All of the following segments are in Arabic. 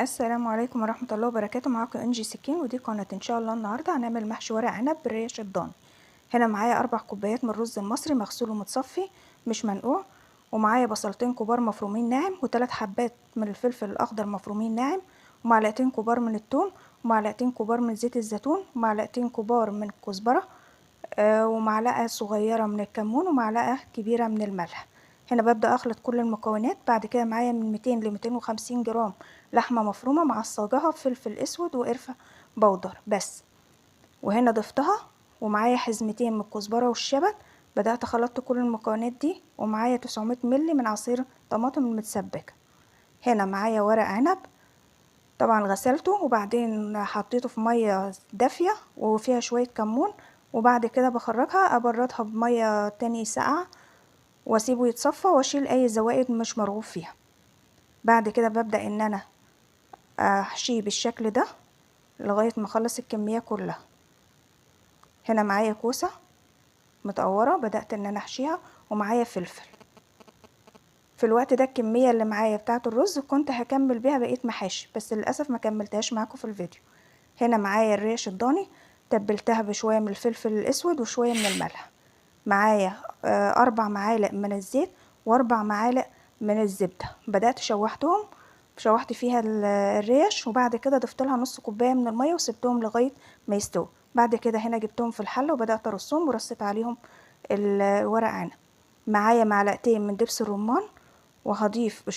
السلام عليكم ورحمة الله وبركاته. معاكم انجي سكين، ودي قناة ان شاء الله. النهاردة هنعمل محشي ورق عنب بالريش الضاني. هنا معايا 4 كوبايات من الرز المصري مغسول ومتصفي مش منقوع، ومعايا بصلتين كبار مفرومين ناعم، و3 حبات من الفلفل الاخضر مفرومين ناعم، ومعلقتين كبار من الثوم، ومعلقتين كبار من زيت الزيتون، ومعلقتين كبار من الكزبرة، ومعلقة صغيرة من الكمون، ومعلقة كبيرة من الملح. هنا ببدأ اخلط كل المكونات. بعد كده معايا من 200 ل 250 جرام لحمة مفرومة معصجاها بفلفل اسود وقرفة بودر بس، وهنا ضفتها. ومعايا حزمتين من الكزبرة والشبت. بدأت خلطت كل المكونات دي، ومعايا 900 ملي من عصير طماطم المتسبكة. هنا معايا ورق عنب، طبعا غسلته وبعدين حطيته في مية دافية وفيها شوية كمون، وبعد كده بخرجها ابردها بمية تاني ساقعة واسيبه يتصفى واشيل اي زوائد مش مرغوب فيها. بعد كده ببدأ ان انا احشيه بالشكل ده لغاية ما اخلص الكمية كلها. هنا معايا كوسة متقورة بدأت ان انا احشيها، ومعايا فلفل. في الوقت ده الكمية اللي معايا بتاعة الرز كنت هكمل بيها بقية محاشي، بس للأسف ما كملتهاش معاكم في الفيديو. هنا معايا الريش الضاني، تبلتها بشوية من الفلفل الاسود وشوية من الملح. معايا 4 معالق من الزيت و4 معالق من الزبدة. بدأت شوحت فيها الريش، وبعد كده ضفت لها نص كوباية من المية وسبتهم لغاية ما يستووا. بعد كده هنا جبتهم في الحلة وبدأت ارصهم ورصيت عليهم الورق عنب. معايا معلقتين من دبس الرمان، وهضيف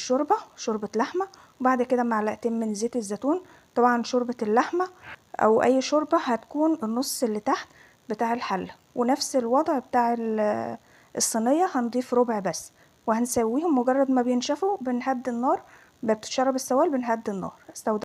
شوربة لحمة، وبعد كده معلقتين من زيت الزيتون. طبعا شوربة اللحمة او اي شوربة هتكون النص اللي تحت بتاع الحلة، ونفس الوضع بتاع الصينية هنضيف ربع بس، وهنسويهم. مجرد ما بينشفوا بنهدي النار، بتتشرب السوائل بنهدي النار.